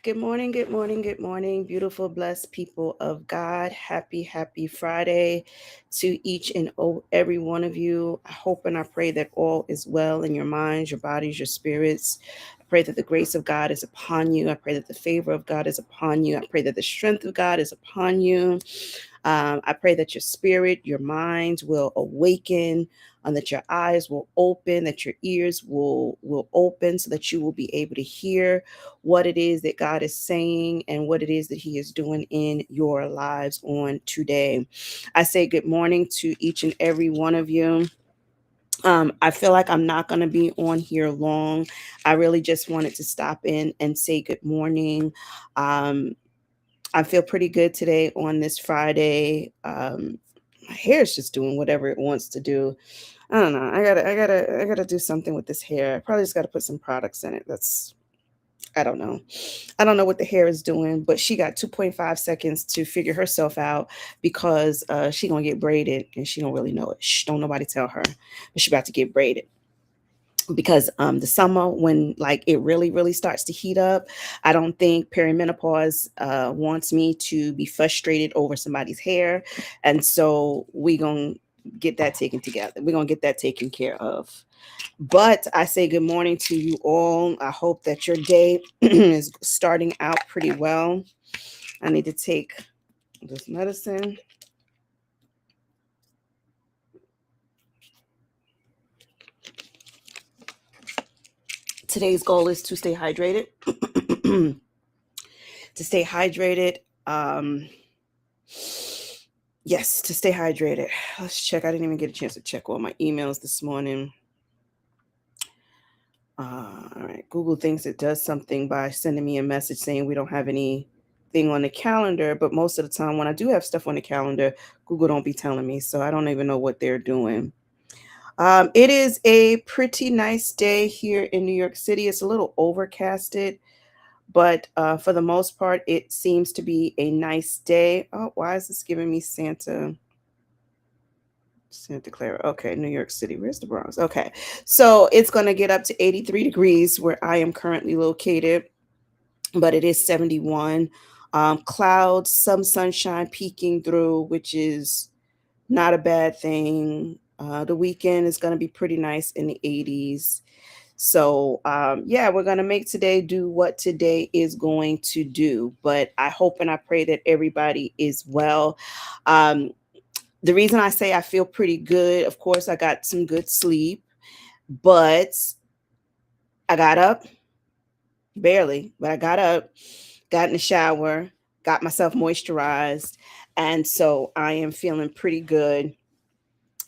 Good morning, good morning, good morning, beautiful, blessed people of God. Happy Friday to each and every one of you. I hope and I pray that all is well in your minds, your bodies, your spirits. I pray that the grace of God is upon you. I pray that the favor of God is upon you. I pray that the strength of God is upon you. I pray that your spirit, your minds will awaken, and that your eyes will open, that your ears will open, so that you will be able to hear what it is that God is saying and what it is that He is doing in your lives on today. I say good morning to each and every one of you. I feel like I'm not going to be on here long. I really just wanted to stop in and say good morning. Um, I feel pretty good today on this Friday. My hair is just doing whatever it wants to do. I don't know. I gotta do something with this hair. I probably just gotta put some products in it. I don't know. I don't know what the hair is doing, but she got 2.5 seconds to figure herself out because she gonna get braided and she don't really know it. Shh, don't nobody tell her, but she about to get braided because the summer when like it really starts to heat up. I don't think perimenopause wants me to be frustrated over somebody's hair, and so we gonna get that taken together. We're gonna get that taken care of. But I say good morning to you all. I hope that your day is starting out pretty well. I need to take this medicine. Today's goal is to stay hydrated. To stay hydrated. Yes, to stay hydrated. Let's check. I didn't even get a chance to check all my emails this morning. All right. Google thinks it does something by sending me a message saying we don't have anything on the calendar. But most of the time, when I do have stuff on the calendar, Google don't be telling me. So I don't even know what they're doing. It is a pretty nice day here in New York City. It's a little overcasted, but for the most part, it seems to be a nice day. Oh, why is this giving me Santa Clara? Okay, New York City. Where's the Bronx? Okay, so it's going to get up to 83 degrees where I am currently located, but it is 71. Clouds, some sunshine peeking through, which is not a bad thing. The weekend is going to be pretty nice in the 80s. So, yeah, we're going to make today do what today is going to do. But I hope and I pray that everybody is well. Um, the reason I say I feel pretty good, of course, I got some good sleep, but I got up barely, but I got up, got in the shower, got myself moisturized. And so I am feeling pretty good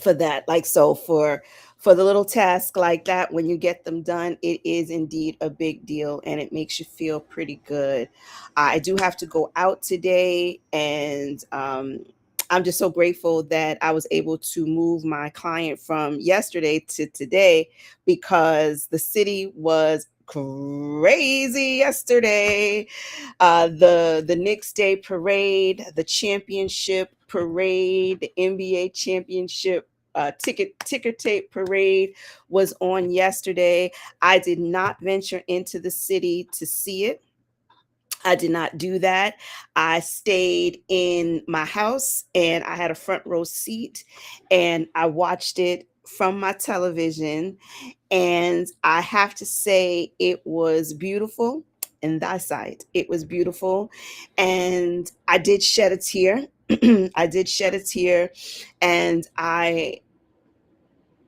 for that. Like, so for the little task like that, when you get them done, it is indeed a big deal and it makes you feel pretty good. I do have to go out today, and I'm just so grateful that I was able to move my client from yesterday to today because the city was crazy yesterday. The Knicks Day parade, the championship parade, the NBA championship ticker tape parade was on yesterday. I did not venture into the city to see it. I did not do that. I stayed in my house and I had a front row seat and I watched it from my television. And I have to say, it was beautiful in thy sight. It was beautiful. And I did shed a tear. I did shed a tear. And I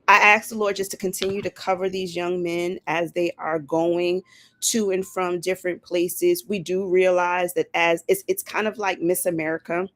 ask the Lord just to continue to cover these young men as they are going to and from different places. We do realize that as it's kind of like Miss America,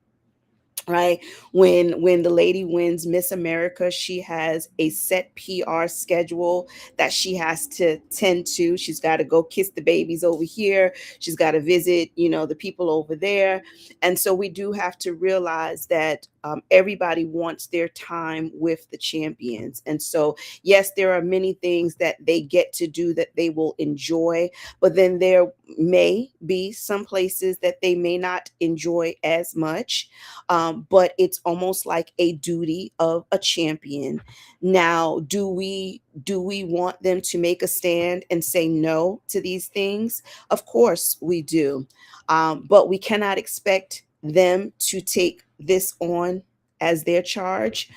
right? When the lady wins Miss America, she has a set PR schedule that she has to tend to. She's got to go kiss the babies over here, she's got to visit, the people over there. And so we do have to realize that everybody wants their time with the champions. And so, yes, there are many things that they get to do that they will enjoy, but then there may be some places that they may not enjoy as much. But it's almost like a duty of a champion. Now, do we want them to make a stand and say no to these things? Of course we do. But we cannot expect them to take this on as their charge,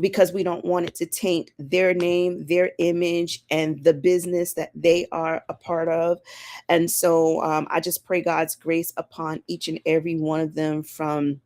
because we don't want it to taint their name, their image, and the business that they are a part of. And so I just pray God's grace upon each and every one of them, from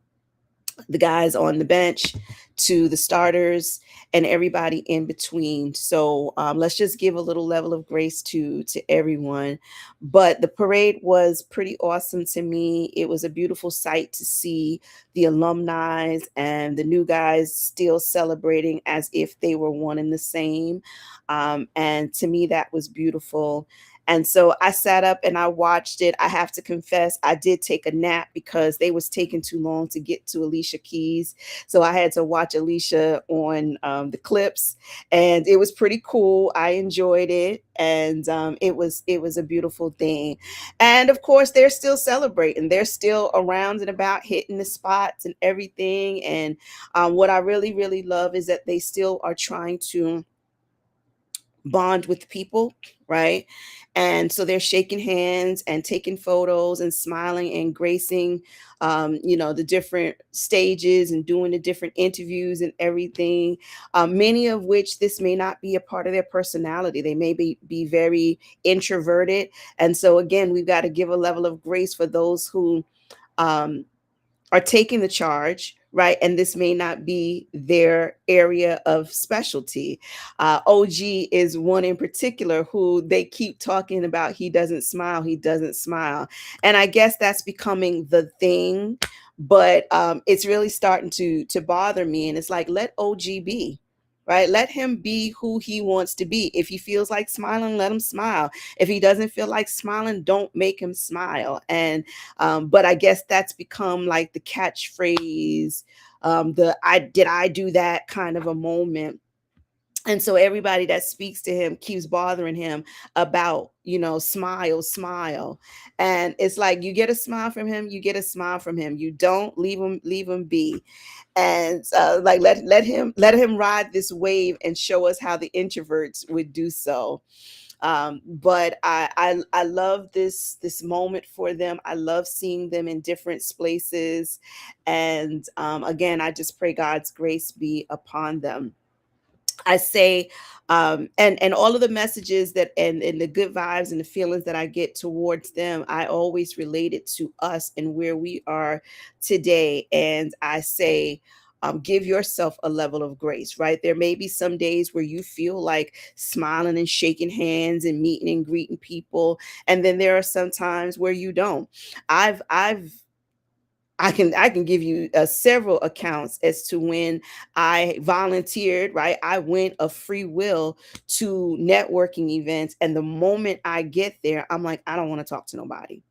the guys on the bench to the starters and everybody in between. So let's just give a little level of grace to everyone. But the parade was pretty awesome to me. It was a beautiful sight to see the alumni and the new guys still celebrating as if they were one and the same. And to me, that was beautiful. And so I sat up and I watched it. I have to confess, I did take a nap because they was taking too long to get to Alicia Keys. So I had to watch Alicia on the clips, and it was pretty cool. I enjoyed it, and it was a beautiful thing. And of course, they're still celebrating. They're still around and about, hitting the spots and everything. And what I really, really love is that they still are trying to bond with people, right? And so they're shaking hands and taking photos and smiling and gracing, the different stages and doing the different interviews and everything. Many of which this may not be a part of their personality. They may be very introverted. And so, again, we've got to give a level of grace for those who um, are taking the charge, right? And this may not be their area of specialty. OG is one in particular who they keep talking about. He doesn't smile. He doesn't smile. And I guess that's becoming the thing, but it's really starting to bother me. And it's like, let OG be. Right? Let him be who he wants to be. If he feels like smiling, let him smile. If he doesn't feel like smiling, don't make him smile. And but I guess that's become like the catchphrase, the I do that kind of a moment. And so everybody that speaks to him keeps bothering him about, smile, smile. And it's like, you get a smile from him, you get a smile from him. You don't, leave him be. And like, let him ride this wave and show us how the introverts would do so. But I love this moment for them. I love seeing them in different places. And again, I just pray God's grace be upon them. I say, and all of the messages that and the good vibes and the feelings that I get towards them, I always relate it to us and where we are today. And I say, give yourself a level of grace, right? There may be some days where you feel like smiling and shaking hands and meeting and greeting people, and then there are some times where you don't. I've I can give you several accounts as to when I volunteered, right? I went of free will to networking events, and the moment I get there, I'm like, I don't want to talk to nobody.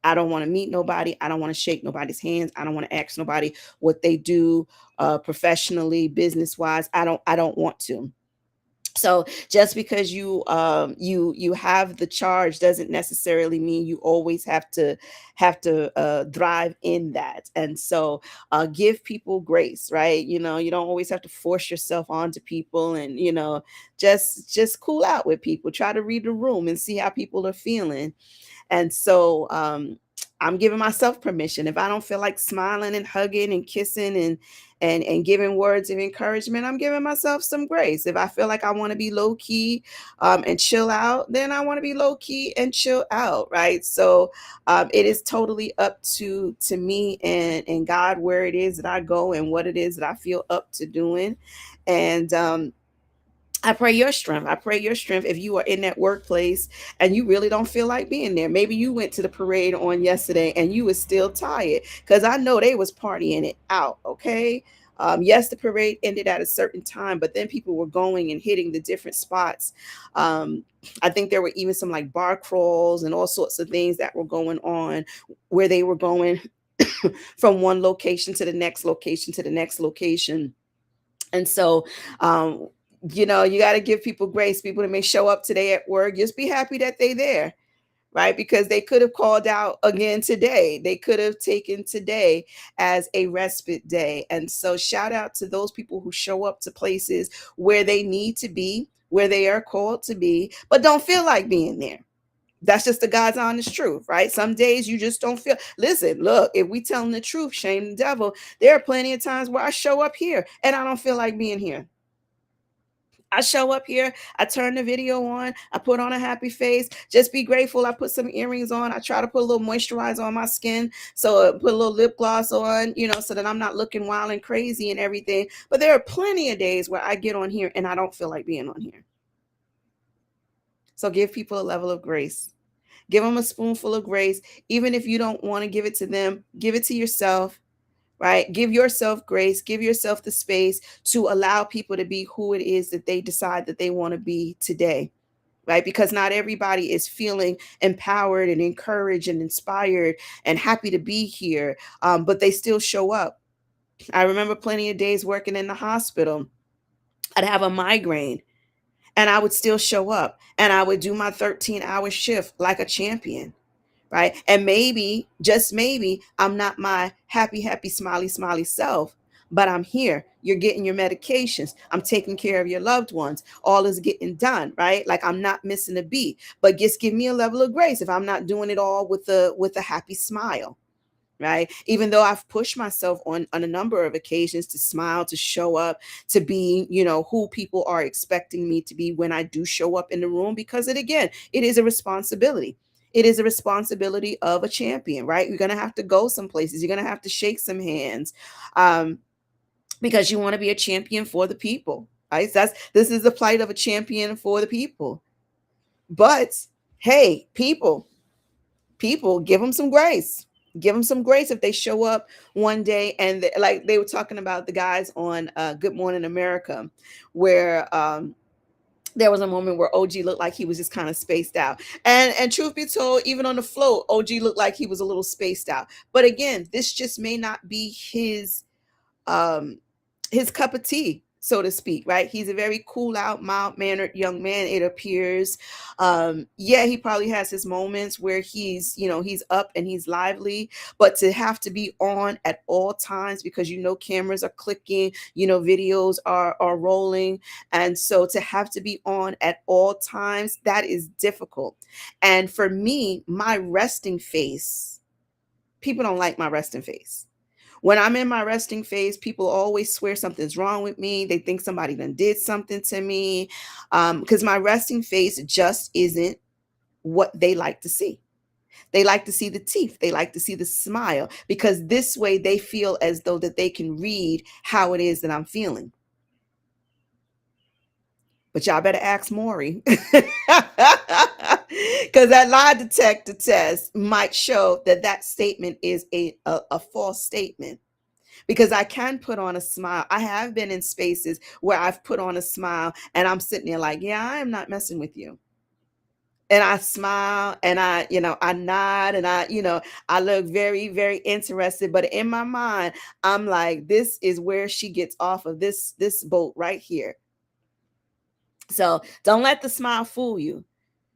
I don't want to meet nobody. I don't want to shake nobody's hands. I don't want to ask nobody what they do professionally, business wise. I don't want to. So just because you have the charge doesn't necessarily mean you always have to thrive in that. And so give people grace, right? You don't always have to force yourself onto people, and just cool out with people. Try to read the room and see how people are feeling. And so I'm giving myself permission. If I don't feel like smiling and hugging and kissing and giving words of encouragement, I'm giving myself some grace. If I feel like I want to be low key and chill out, then I want to be low key and chill out, right? So it is totally up to me and God, where it is that I go and what it is that I feel up to doing. And I pray your strength. I pray your strength if you are in that workplace and you really don't feel like being there. Maybe you went to the parade on yesterday and you was still tired, because I know they was partying it out. Okay. Yes, the parade ended at a certain time, but then people were going and hitting the different spots. Um, I think there were even some like bar crawls and all sorts of things that were going on where they were going. from one location to the next location to the next location. And so, um, you got to give people grace. People that may show up today at work, just be happy that they're there, right? Because they could have called out again today. They could have taken today as a respite day. And so, shout out to those people who show up to places where they need to be, where they are called to be, but don't feel like being there. That's just the God's honest truth, right? Some days you just don't feel. Listen, look, if we telling the truth, shame the devil. There are plenty of times where I show up here and I don't feel like being here. I show up here, I turn the video on, I put on a happy face, just be grateful. I put some earrings on, I try to put a little moisturizer on my skin, so put a little lip gloss on, so that I'm not looking wild and crazy and everything. But there are plenty of days where I get on here and I don't feel like being on here. So give people a level of grace. Give them a spoonful of grace. Even if you don't want to give it to them, give it to yourself, right? Give yourself grace. Give yourself the space to allow people to be who it is that they decide that they want to be today, right? Because not everybody is feeling empowered and encouraged and inspired and happy to be here, but they still show up. I remember plenty of days working in the hospital. I'd have a migraine and I would still show up and I would do my 13-hour shift like a champion, right? And maybe, just maybe, I'm not my happy, happy, smiley, smiley self, but I'm here. You're getting your medications. I'm taking care of your loved ones. All is getting done, right? Like I'm not missing a beat. But just give me a level of grace if I'm not doing it all with a happy smile. Right. Even though I've pushed myself on a number of occasions to smile, to show up, to be, who people are expecting me to be when I do show up in the room, because it is a responsibility. It is a responsibility of a champion, right? You're going to have to go some places. You're going to have to shake some hands, because you want to be a champion for the people, right? This is the plight of a champion for the people. But hey, people, give them some grace. Give them some grace if they show up one day and like they were talking about the guys on Good Morning America, where there was a moment where OG looked like he was just kind of spaced out. And truth be told, even on the float, OG looked like he was a little spaced out. But again, this just may not be um his cup of tea, so to speak, right? He's a very cool out, mild mannered young man, it appears. Yeah, he probably has his moments where he's up and he's lively, but to have to be on at all times because cameras are clicking, videos are rolling, and so to have to be on at all times, that is difficult. And for me, my resting face, people don't like my resting face. When I'm in my resting phase, people always swear something's wrong with me. They think somebody done did something to me, because my resting face just isn't what they like to see. They like to see the teeth. They like to see the smile, because this way they feel as though that they can read how it is that I'm feeling. But y'all better ask Maury, because that lie detector test might show that statement is a false statement. Because I can put on a smile. I have been in spaces where I've put on a smile and I'm sitting there like, yeah, I am not messing with you. And I smile and I nod and I look very, very interested. But in my mind, I'm like, this is where she gets off of this boat right here. So don't let the smile fool you.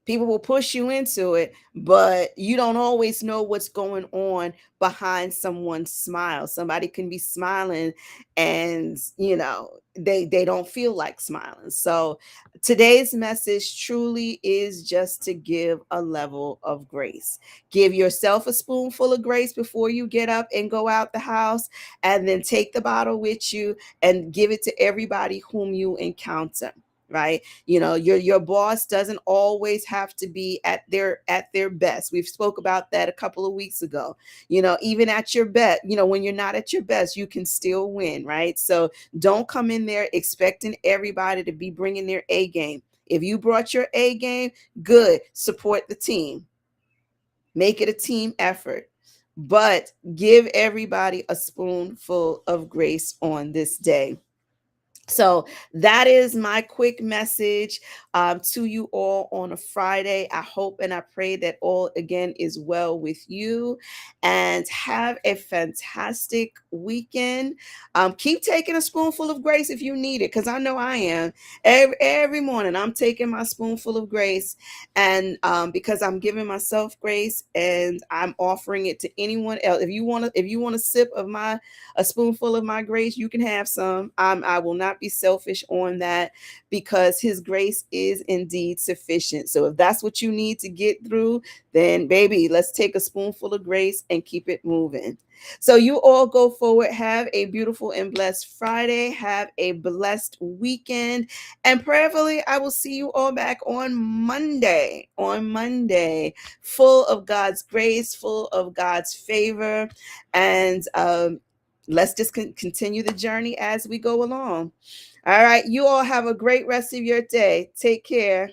People will push you into it, but you don't always know what's going on behind someone's smile. Somebody can be smiling and they don't feel like smiling. So today's message truly is just to give a level of grace. Give yourself a spoonful of grace before you get up and go out the house, and then take the bottle with you and give it to everybody whom you encounter. Right? Your boss doesn't always have to be at their best. We've spoke about that a couple of weeks ago. Even at your best, when you're not at your best, you can still win, right? So don't come in there expecting everybody to be bringing their A game. If you brought your A game, good, support the team. Make it a team effort, but give everybody a spoonful of grace on this day. So that is my quick message to you all on a Friday. I hope and I pray that all again is well with you, and have a fantastic weekend. Keep taking a spoonful of grace if you need it, because I know I am. Every morning I'm taking my spoonful of grace, and because I'm giving myself grace and I'm offering it to anyone else. If you want a sip of a spoonful of my grace, you can have some. I will not be selfish on that, because his grace is indeed sufficient. So if that's what you need to get through, then baby, let's take a spoonful of grace and keep it moving. So you all go forward. Have a beautiful and blessed Friday. Have a blessed weekend. And prayerfully, I will see you all back on Monday. On Monday, full of God's grace, full of God's favor. And let's just continue the journey as we go along. All right. You all have a great rest of your day. Take care.